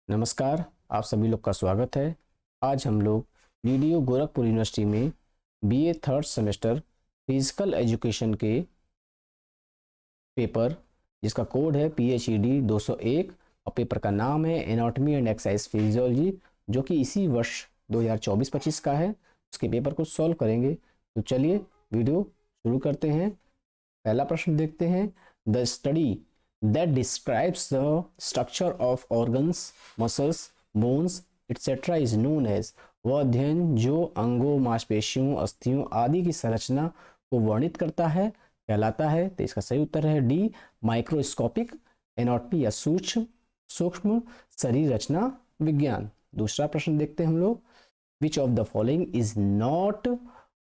नमस्कार, आप सभी लोग का स्वागत है। आज हम लोग वीडियो गोरखपुर यूनिवर्सिटी में BA third semester physical education के पेपर जिसका कोड है PHED 201 और पेपर का नाम है एनाटॉमी एंड एक्सरसाइज फिजियोलॉजी, जो कि इसी वर्ष 2024-25 का है। उसके पेपर को सॉल्व करेंगे। तो चलिए वीडियो शुरू करते हैं। पहला प्रश्न देखते हैं। The study that describes the structure of organs, muscles, bones, etc. is known as, वह अध्ययन जो अंगों, मांसपेशियों, अस्थियों आदि की संरचना को वर्णित करता है कहलाता है। तो इसका सही उत्तर है डी, माइक्रोस्कोपिक एनाटॉमी या सूक्ष्म शरीर रचना विज्ञान। दूसरा प्रश्न देखते हैं हम लोग। विच of the following is not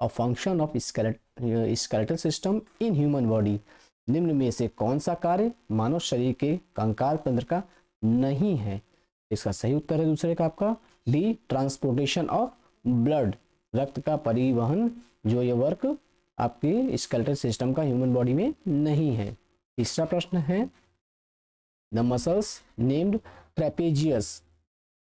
a function of skeletal system in human body, निम्न में से कौन सा कार्य मानव शरीर के कंकाल तंत्र का नहीं है। इसका सही उत्तर है दूसरे का आपका डी, ट्रांसपोर्टेशन ऑफ ब्लड, रक्त का परिवहन, जो ये वर्क आपके स्केलेटल सिस्टम का ह्यूमन बॉडी में नहीं है। तीसरा प्रश्न है the muscles named trapezius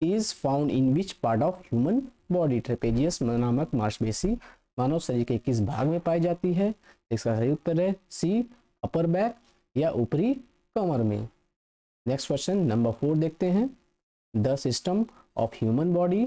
is found in which part of human body, trapezius नामक मांसपेशी मानव शरीर के किस भाग में पाई जाती है। इसका सही उत्तर है सी, अपर बैक या ऊपरी कमर में। नेक्स्ट क्वेश्चन नंबर 4 देखते हैं। The system of human body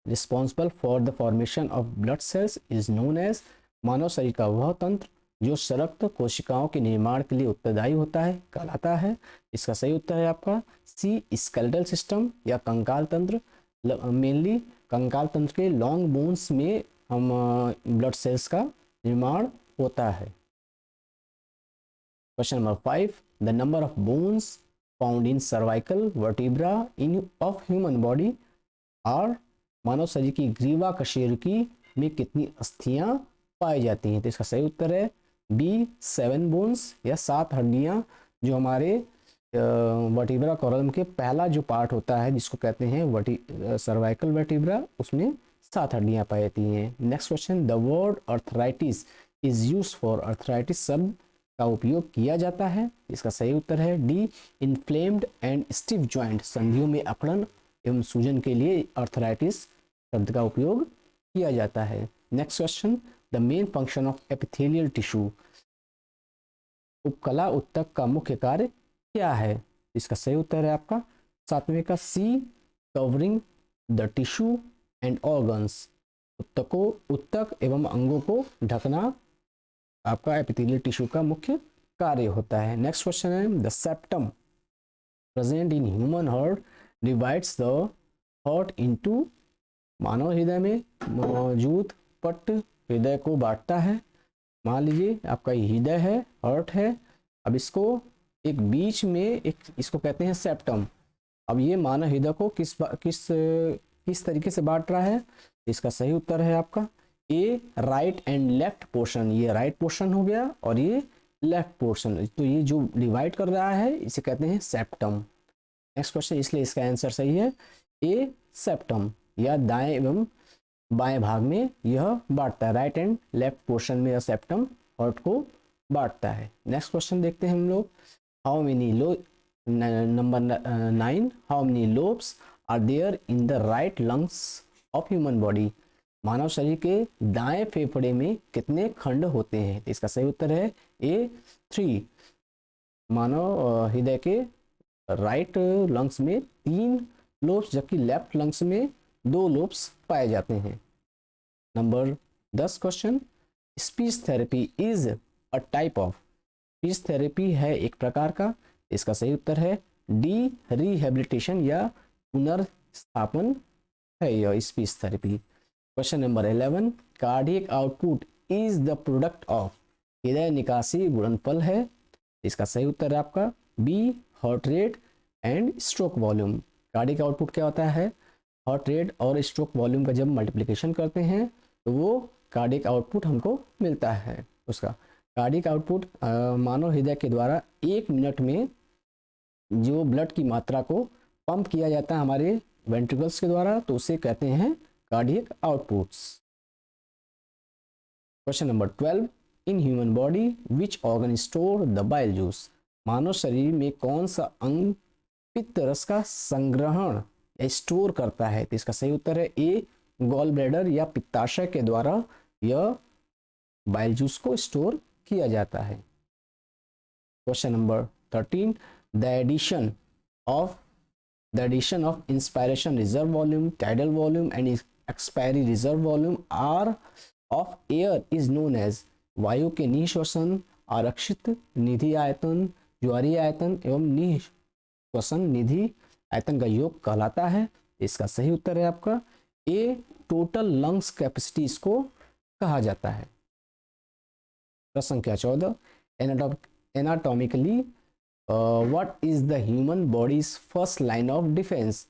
responsible for the formation of blood cells is known as, मानव शरीर का वह तंत्र जो रक्त कोशिकाओं के निर्माण के लिए उत्तरदायी होता है कहलाता है। इसका सही उत्तर है आपका सी, स्केलेटल सिस्टम या कंकाल तंत्र। मेनली कंकाल तंत्र के लॉन्ग बोन्स में हम ब्लड सेल्स का निर्माण होता है। Question number 5. The number of bones found in cervical vertebra of human body are, मानव शरीर की ग्रीवा कशेरुकी में कितनी अस्थियां पाई जाती हैं। तो इसका सही उत्तर है बी, 7 बोन्स या 7 हड्डियां, जो हमारे वर्टिब्रा कॉलम के पहला जो पार्ट होता है जिसको कहते हैं सर्वाइकल वर्टिब्रा, उसमें 7 हड्डियां पाई जाती हैं। Next question. The word arthritis is use for, arthritis शब्द का उपयोग किया जाता है। इसका सही उत्तर है D, inflamed and stiff joint, संधियों में अकड़न एवं सूजन के लिए अर्थराइटिस शब्द का उपयोग किया जाता है। Next question. The main function of epithelial tissue, उपकला उत्तक का मुख्य कार्य क्या है। इसका सही उत्तर है आपका 7वें का C, covering the tissue and organs, उत्तक एवं अंगों को ढकना आपका एपिथेलियल टिश्यू का मुख्य कार्य होता है। नेक्स्ट क्वेश्चन है the septum present in human heart divides the heart into, मानव हृदय में मौजूद पट्ट हृदय को बांटता है। मान लीजिए आपका हृदय है, हार्ट है, अब इसको एक बीच में एक इसको कहते हैं सेप्टम। अब ये मानव हृदय को किस तरीके से बांट रहा है। इसका सही उत्तर है आपका ए, राइट एंड लेफ्ट पोर्शन। ये राइट पोर्शन हो गया और ये लेफ्ट पोर्शन, तो ये जो डिवाइड कर रहा है इसे कहते हैं सेप्टम। नेक्स्ट क्वेश्चन, इसलिए इसका आंसर सही है ए, सेप्टम, या दाएं एवं बाएं भाग में यह बांटता है। राइट एंड लेफ्ट पोर्शन में यह सेप्टम हार्ट को बांटता है। नेक्स्ट क्वेश्चन देखते हैं हम लोग। How many number 9, how many lobes are there in the right lungs of human body, मानव शरीर के दाएं फेफड़े में कितने खंड होते हैं। तो इसका सही उत्तर है ए, 3, मानव हृदय के राइट लंग्स में 3 लोब्स जबकि लेफ्ट लंग्स में 2 लोब्स पाए जाते हैं। Number 10 question. Speech therapy is a type of, speech therapy है एक प्रकार का। इसका सही उत्तर है डी, रिहेबिलिटेशन या पुनर्स्थापन है यह speech therapy. Question number 11। Cardiac output is the product of, हृदय निकासी गुणनफल है। इसका सही उत्तर है आपका B, heart rate and stroke volume. Cardiac output क्या होता है, हार्ट रेट और स्ट्रोक वॉल्यूम का जब मल्टीप्लिकेशन करते हैं तो वो कार्डियक आउटपुट हमको मिलता है। उसका कार्डियक आउटपुट मानव हृदय के द्वारा 1 मिनट में जो ब्लड की मात्रा को पंप किया जाता है हमारे वेंट्रिकल्स के द्वारा, तो उसे कहते हैं cardiac outputs. Question number 12। In human body which organ store the bile juice, मानव शरीर में कौन सा अंग पित्त रस का संग्रहण या स्टोर करता है? तो इसका सही उत्तर है ए, गॉल ब्लैडर या पित्ताशय के द्वारा यह बाइल जूस को स्टोर किया जाता है। Question number 13, the addition of inspiration reserve volume, tidal volume and expiry reserve volume are of air is known as. वायु के निःश्वसन, आरक्षित निधि आयतन, ज्वारीय आयतन एवं निःश्वसन निधि आयतन का योग कहलाता है। इसका सही उत्तर है आपका ए, टोटल लंग्स कैपेसिटी इसको कहा जाता है। प्रश्न संख्या 14, anatomically what is the human bodies first line of defence.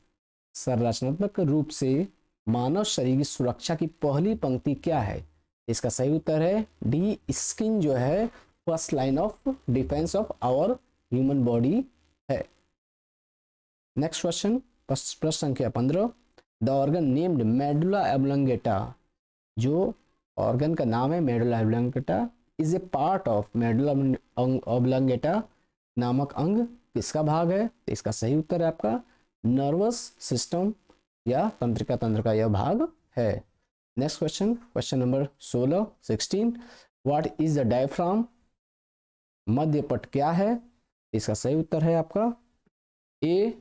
संरचनात्मक रूप से मानव शरीर की सुरक्षा की पहली पंक्ति क्या है? इसका सही उत्तर है डी, स्किन जो है first line of defence of our human body है। नेक्स्ट क्वेश्चन, प्रश्न संख्या 15, the organ named medulla oblongata, जो ऑर्गन का नाम है medulla oblongata, is a part of medulla oblongata नामक अंग किसका भाग है? तो इसका सही उत्तर है आपका नर्वस सिस्टम या तंत्रिका तंत्र का यह भाग है। Next question, question number 16, what is the diaphragm, मध्यपट क्या है? इसका सही उत्तर है आपका A,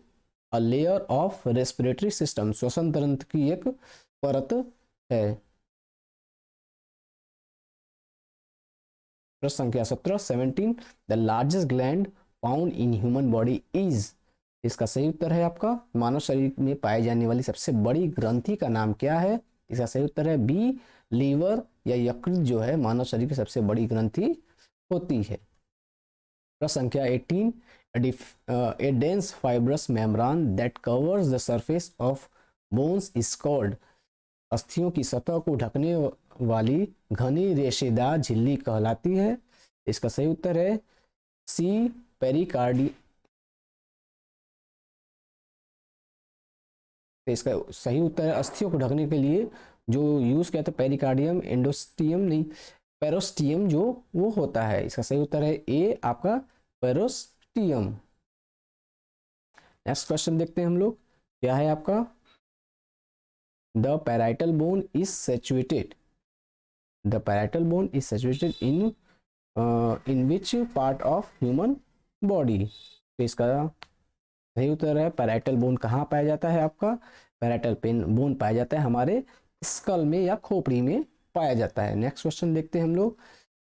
a layer of respiratory system, श्वसन तंत्र की एक परत है। प्रश्न संख्या 17, the largest gland found in human body is. इसका सही उत्तर है आपका मानव शरीर में पाई जाने वाली सबसे बड़ी ग्रंथि का नाम क्या है? इसका सही उत्तर है बी, लीवर या यकृत जो है मानव शरीर की सबसे बड़ी ग्रंथि होती है। प्रश्न संख्या 18, a dense fibrous membrane that covers the surface of bones is called। अस्थियों की सतह को ढकने वाली घनी रेशेदार झिल्ली कहलाती है। इसका सही उत्तर है सी, पेरिकार्डी। इसका सही उत्तर है अस्थियों को ढकने के लिए जो यूज किया था पेरिकार्डियम, एंडोस्टियम नहीं, पेरोस्टियम जो वो होता है। इसका सही उत्तर है ए आपका पेरोस्टियम। नेक्स्ट क्वेश्चन देखते हैं हम लोग, क्या है आपका the parietal bone is situated, the parietal bone is situated in which part of human body. तो इसका सही उत्तर है पैराइटल बोन कहाँ पाया जाता है आपका? पैराइटल बोन पाया जाता है हमारे स्कल में या खोपड़ी में पाया जाता है। नेक्स्ट क्वेश्चन देखते हैं हम लोग,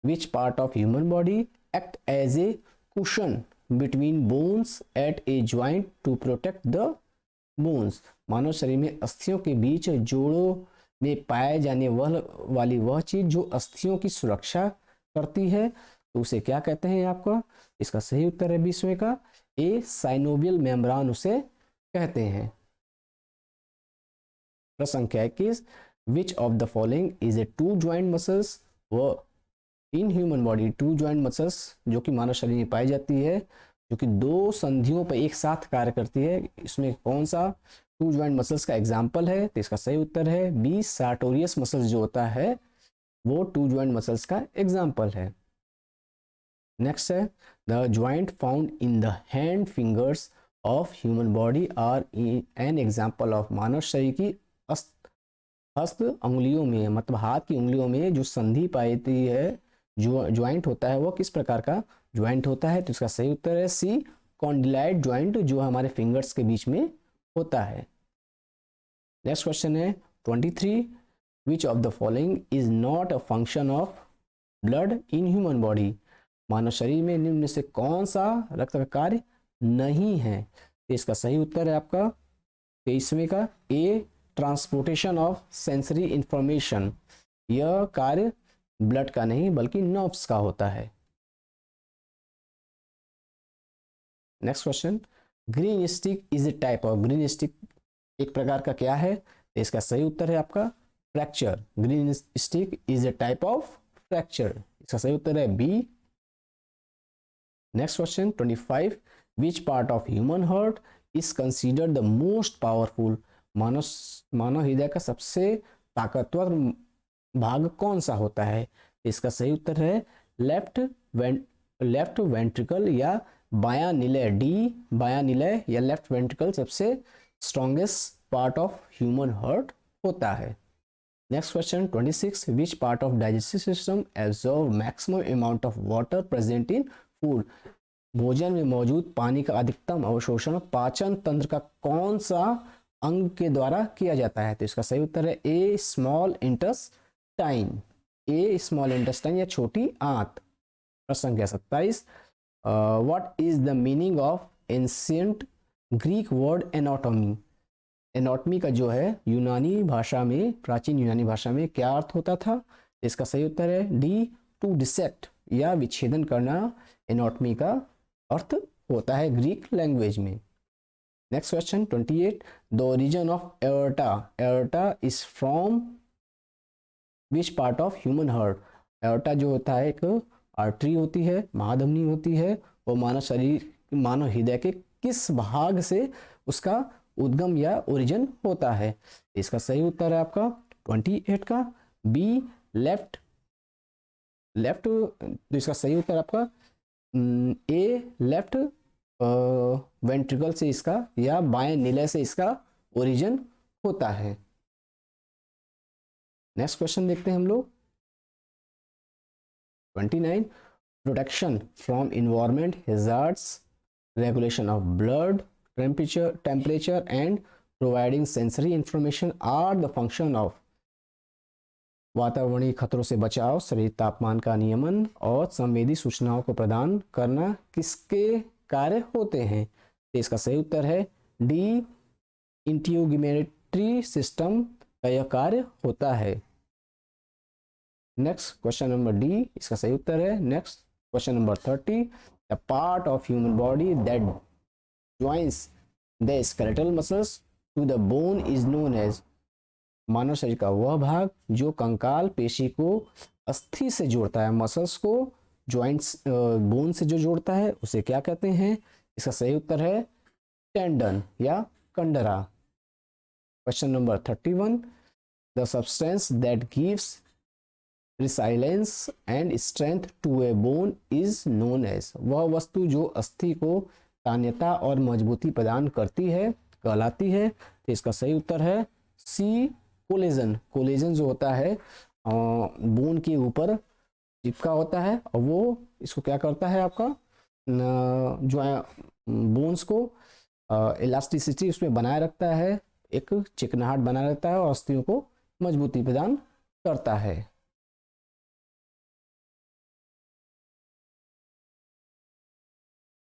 which part of human body act as a cushion between bones at a joint to protect the bones. मानव शरीर में अस्थियों के बीच जोड़ों में पाए जाने वाली वह चीज जो अस्थियों की सुरक्षा करती है, तो उसे क्या कहते हैं आपका? इसका सही उत्तर है 20वें का ए, साइनोवियल मेम्ब्रान उसे कहते हैं। प्रश्न संख्या 21, which of the following is a two joint muscles. वो in human body two joint muscles जो कि मानव शरीर में पाई जाती है, जो कि दो संधियों पर एक साथ कार्य करती है, इसमें कौन सा टू ज्वाइंट मसल्स का एग्जाम्पल है? तो इसका सही उत्तर है बी, सार्टोरियस मसल्स जो होता है वो टू ज्वाइंट मसल्स का एग्जाम्पल है। नेक्स्ट है the joint found in the hand fingers of human body are an example of. मानव शरीर की हस्त उंगलियों में, मतलब हाथ की उंगलियों में जो संधि पाई जाती है, जो ज्वाइंट होता है, वो किस प्रकार का ज्वाइंट होता है? तो इसका सही उत्तर है सी, कॉन्डिलाइट ज्वाइंट जो हमारे फिंगर्स के बीच में होता है। नेक्स्ट क्वेश्चन है 23, which of the following is not a function of blood in human body. मानव शरीर में निम्न में से कौन सा रक्त का कार्य नहीं है? तो इसका सही उत्तर है आपका 23वें का ए, ट्रांसपोर्टेशन ऑफ सेंसरी इंफॉर्मेशन। यह कार्य ब्लड का नहीं बल्कि नर्व्स का होता है। Next question, green stick is a type of. Green stick एक प्रकार का क्या है? तो इसका सही उत्तर है आपका fracture. Green stick is a type of fracture. इसका सही उत्तर है B. Next question 25, which part of human heart is considered the most powerful. मानव हृदय का सबसे ताकतवर भाग कौन सा होता है? इसका सही उत्तर है लेफ्ट वेंट्रिकल या बायां निलय, डी बायां निलय या लेफ्ट वेंट्रिकल सबसे strongest part of human heart होता है। Next question 26, which part of digestive system absorb maximum amount of water present in food. भोजन में मौजूद पानी का अधिकतम अवशोषण पाचन तंत्र का कौन सा अंग के द्वारा किया जाता है। तो इसका सही उत्तर है ए स्मॉल इंटेस्टाइन, ए स्मॉल इंटेस्टाइन या छोटी आंत। प्रश्न संख्या 27, what is the meaning of ancient Greek word anatomy. Anatomy का जो है यूनानी भाषा में, प्राचीन यूनानी भाषा में क्या अर्थ होता था। इसका सही उत्तर है डी टू डिसेक्ट या विच्छेदन करना एनाटॉमी का अर्थ होता है ग्रीक लैंग्वेज में। Next question 28, the origin of aorta, aorta is from which part of human heart. Aorta जो होता है एक आर्टरी होती है, महाधमनी होती है, वो मानव शरीर, मानव हृदय के किस भाग से उसका उद्गम या ओरिजिन होता है। इसका सही उत्तर है आपका 28 का बी लेफ्ट, लेफ्ट। तो इसका सही उत्तर आपका ए लेफ्ट वेंट्रिकल से इसका या बाएं निलय से इसका ओरिजिन होता है। नेक्स्ट क्वेश्चन देखते हैं हम लोग 29, protection from environment hazards, regulation of blood temperature and providing sensory information are the function of। वातावरणीय खतरों से बचाव, शरीर तापमान का नियमन और संवेदी सूचनाओं को प्रदान करना किसके कार्य होते हैं। तो इसका सही उत्तर है डी इंटीग्यूमेटरी सिस्टम का यह कार्य होता है। नेक्स्ट क्वेश्चन नंबर डी इसका सही उत्तर है। Next question number 30, the part of human body that joins the skeletal muscles to the bone is known as। मानव शरीर का वह भाग जो कंकाल पेशी को अस्थि से जोड़ता है, मसल्स को जॉइंट्स बोन से जो जोड़ता है उसे क्या कहते हैं। इसका सही उत्तर है टेंडन या कंडरा। Question number 31, the substance that gives resilience and strength to a bone is known as. वह वस्तु जो अस्थि को तान्यता और मजबूती प्रदान करती है कहलाती है। तो इसका सही उत्तर है सी कोलेजन। कोलेजन जो होता है बोन के ऊपर चिपका होता है और वो इसको क्या करता है आपका जो है बोन्स को इलास्टिसिटी उसमें बनाए रखता है, एक चिकनाहट बनाए रखता है और अस्थियों को मजबूती प्रदान करता है।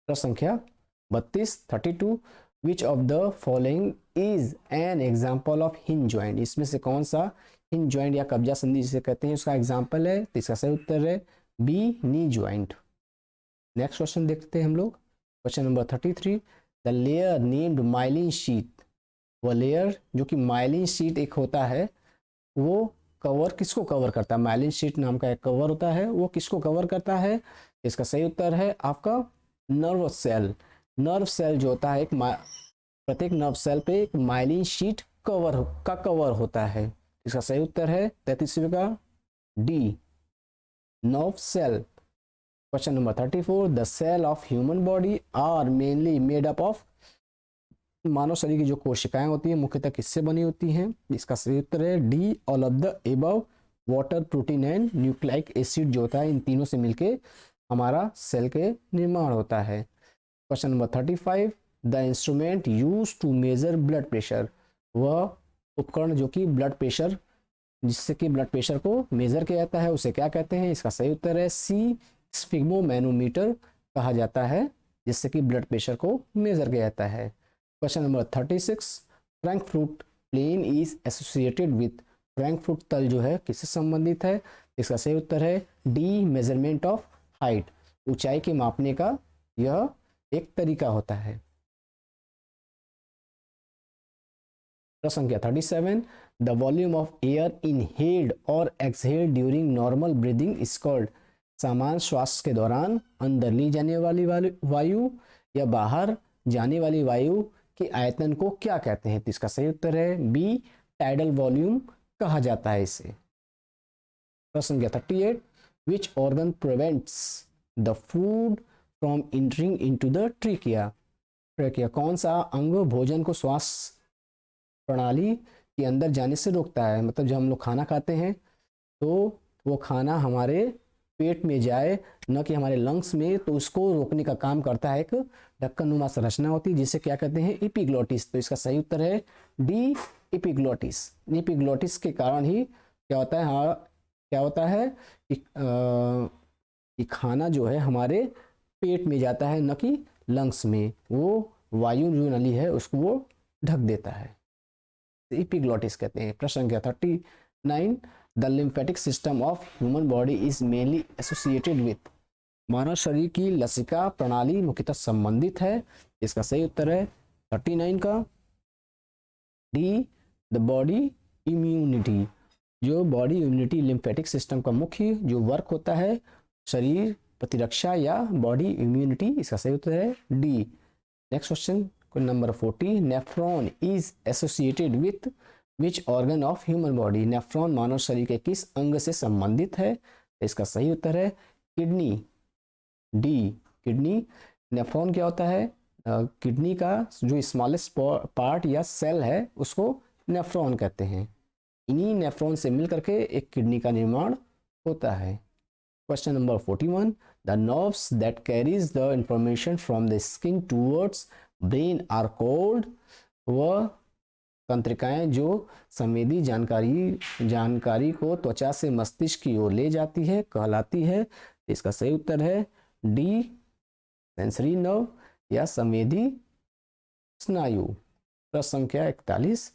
प्रश्न संख्या 32, 32, विच of the following is an example of hinge joint. इसमें से कौन सा हिंज ज्वाइंट या कब्जा संधि जिसे कहते हैं उसका एग्जाम्पल है। तो इसका सही उत्तर है B knee joint. Next question देखते हैं हम लोग question number 33, the layer named myelin sheet. वह लेयर जो कि माइलिन शीट एक होता है वो कवर किसको कवर करता है। माइलिन शीट नाम का एक कवर होता है, वो किसको कवर करता है। इसका सही उत्तर है आपका नर्व सेल। नर्व सेल जो होता है एक प्रत्येक नर्व सेल पे एक माइलिन शीट कवर होता है। इसका सही उत्तर है 33वें का D nerve cell. Question number 34, the cell of human body are mainly made up of. मानव शरीर की जो कोशिकाएं होती हैं मुख्यतः किससे बनी होती हैं। इसका सही उत्तर है D all of the above. Water, protein and nucleic acid जो होता है इन तीनों से मिलके हमारा सेल के निर्माण होता है। Question number 35, the instrument use to measure blood pressure. वह उपकरण जो कि ब्लड प्रेशर जिससे कि ब्लड प्रेशर को मेजर किया जाता है उसे क्या कहते हैं। इसका सही उत्तर है सी स्फिग्मोमैनोमीटर कहा जाता है जिससे कि ब्लड प्रेशर को मेजर किया जाता है। Question number 36, Frankfurt plane is associated with. Frankfurt तल जो है किससे संबंधित है। इसका सही उत्तर है डी मेजरमेंट ऑफ हाइट। ऊंचाई के मापने का यह एक तरीका होता है। प्रश्न संख्या 37, the volume of air inhaled और exhaled during normal breathing is called. सामान्य श्वास के दौरान अंदर ली जाने वाली वायु या बाहर जाने वाली वायु के आयतन को क्या कहते हैं। तो इसका सही उत्तर है बी टाइडल वॉल्यूम कहा जाता है इसे। प्रश्न संख्या 38, which organ prevents the food from entering into the trachea. Trachea कौन सा अंग भोजन को श्वास प्रणाली के अंदर जाने से रोकता है? मतलब जब हम लोग खाना खाते हैं तो वो खाना हमारे पेट में जाए, न कि हमारे लंग्स में, तो उसको रोकने का काम करता है एक ढक्कन नुमा संरचना होती है जिसे क्या कहते हैं? एपिग्लोटिस। तो इसका सही उत्तर है डी, एपिग्लोटिस। एपिग्लोटिस के कारण ही क्या होता है, हाँ क्या होता है कि खाना जो है हमारे पेट में जाता है, न कि लंग्स में। वो वायु जो नली है उसको वो ढक देता है, एपिग्लोटिस कहते हैं। प्रश्न संख्या 39, the lymphatic system of human body is mainly associated with. मानव शरीर की लसिका प्रणाली मुख्यतः संबंधित है। इसका सही उत्तर है 39 का डी, द बॉडी इम्यूनिटी। जो बॉडी इम्यूनिटी लिम्फेटिक सिस्टम का मुख्य जो वर्क होता है, शरीर प्रतिरक्षा या बॉडी इम्यूनिटी, इसका सही उत्तर है D. Next question number 40, nephron is associated with which organ of human body. Nephron मानव शरीर के किस अंग से संबंधित है? इसका सही उत्तर है किडनी, डी, किडनी। नेफ्रॉन क्या होता है? किडनी का जो स्मॉलेस्ट पार्ट या सेल है उसको नेफ्रॉन कहते हैं। इन्हीं नेफ्रॉन से मिलकर के एक किडनी का निर्माण होता है। Question number 41, the nerves that carries the information from the skin towards brain are called. वह तंत्रिकाएं जो संवेदी जानकारी को त्वचा से मस्तिष्क की ओर ले जाती है कहलाती है। इसका सही उत्तर है डी, सेंसरी नर्व या संवेदी स्नायु। प्रश्न संख्या 41।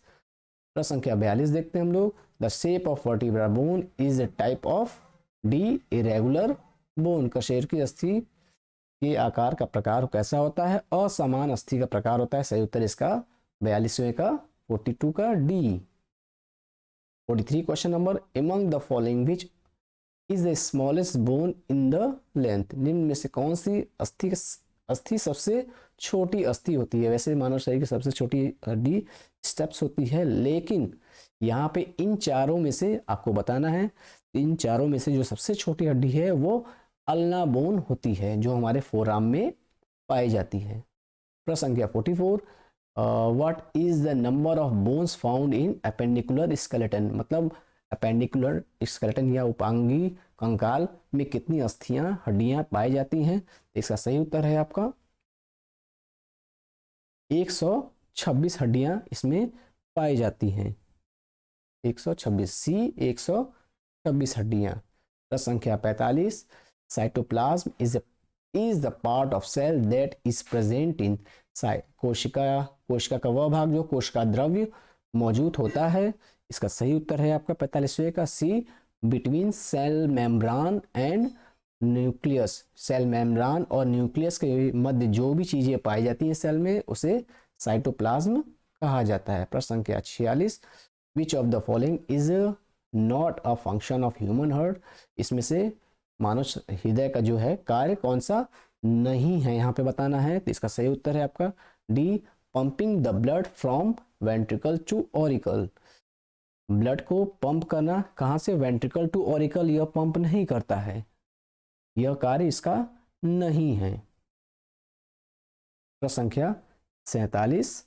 प्रश्न संख्या 42 देखते हैं हम लोग। The shape of vertebra bone is a type of D, irregular bone. कशेर की अस्थि के आकार का प्रकार कैसा होता है? असमान अस्थि का प्रकार होता है। सही उत्तर इसका 42वें का 42 का D. 43 question number, among the following which is the smallest bone in the length. निम्न में से कौन सी अस्थि सबसे छोटी अस्थि होती है? वैसे मानव शरीर की सबसे छोटी हड्डी स्टेप्स होती है, लेकिन यहाँ पे इन चारों में से आपको बताना है, इन चारों में से जो सबसे छोटी हड्डी है वो अल्ना बोन होती है, जो हमारे फोरआर्म में पाई जाती है। प्रश्न संख्या 44, what is the number of bones found in appendicular skeleton. मतलब अपेंडिकुलर स्केलेटन या उपांगी कंकाल में कितनी अस्थियां हड्डियां पाई जाती हैं? इसका सही उत्तर है आपका 126 हड्डियां इसमें पाई जाती हैं। 126 सी, 126 हड्डियां। प्रश्न संख्या 45, cytoplasm is the part of cell that is present in कोशिका का वह भाग जो कोशिका द्रव्य मौजूद होता है। इसका सही उत्तर है आपका 45वें का C, between cell membrane and nucleus. Cell membrane और न्यूक्लियस के मध्य जो भी चीजें पाई जाती हैं सेल में उसे साइटोप्लाज्म कहा जाता है। प्रश्न संख्या 46, विच of the following is not a function of human heart. इसमें से मानव हृदय का जो है कार्य कौन सा नहीं है, यहाँ पे बताना है। तो इसका सही उत्तर है आपका D, pumping the blood from ventricle to auricle. Blood को पंप करना कहाँ से? Ventricle to auricle. यह पंप नहीं करता है, यह कार्य इसका नहीं है। प्रश्न संख्या 47,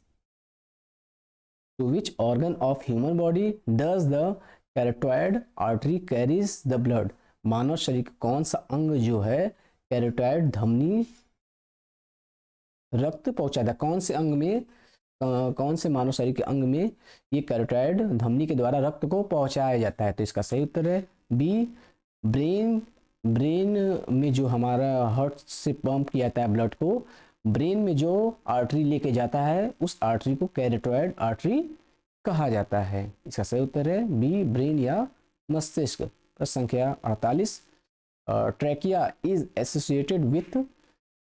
to which organ of human body does the carotid artery carries the blood. मानव शरीर का कौन सा अंग जो है कैरोटिड धमनी रक्त पहुंचाता है? कौन से अंग में, कौन से मानव शरीर के अंग में ये कैरोटिड धमनी के द्वारा रक्त को पहुंचाया जाता है? तो इसका सही उत्तर है बी, ब्रेन। ब्रेन में जो हमारा हार्ट से पंप किया जाता है ब्लड को, ब्रेन में जो आर्टरी लेके जाता है उस आर्टरी को कैरोटिड आर्टरी कहा जाता है। इसका सही उत्तर है बी, ब्रेन या मस्तिष्क। प्रश्न संख्या 48, trachea is associated with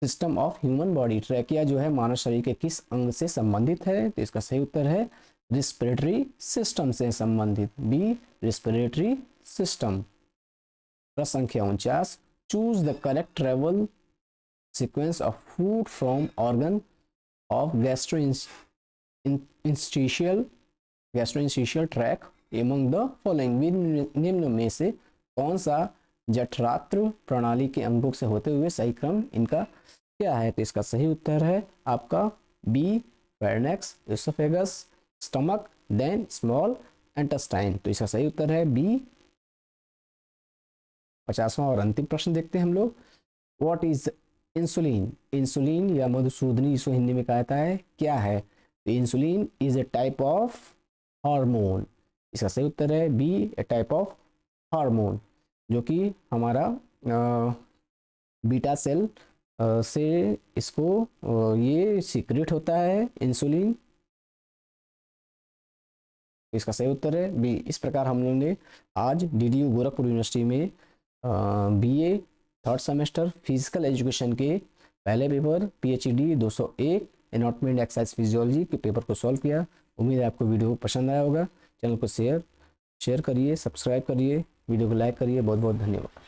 system of human body. Trachea जो है मानव शरीर के किस अंग से संबंधित है? तो इसका सही उत्तर है रिस्पिरेटरी सिस्टम से संबंधित, बी, रिस्पिरेटरी सिस्टम। प्रश्न संख्या 49, choose the correct travel sequence of food from organ of gastrointestinal tract among the following. निम्न में से कौन सा जठरांत्र प्रणाली के अंगों से होते हुए सही क्रम इनका क्या है? तो इसका सही उत्तर है आपका B, pharynx, oesophagus, stomach, then small intestine. तो इसका सही उत्तर है बी। 50वां और अंतिम प्रश्न देखते हैं हम लोग। What is insulin? इंसुलिन या मधुसूदनी इसको हिंदी में कहा जाता है, क्या है? तो insulin is a type of hormone. इसका सही उत्तर है B, a type of hormone, जो कि हमारा बीटा सेल से इसको ये सीक्रेट होता है इंसुलिन। इसका सही उत्तर है बी। इस प्रकार हम लोगों ने आज डीडीयू गोरखपुर यूनिवर्सिटी में BA third semester physical education के पहले paper PhD 201 anatomy and exercise physiology के पेपर को सॉल्व किया। उम्मीद है आपको वीडियो पसंद आया होगा। चैनल को शेयर करिए, सब्सक्राइब करिए, वीडियो को लाइक करिए। बहुत बहुत धन्यवाद।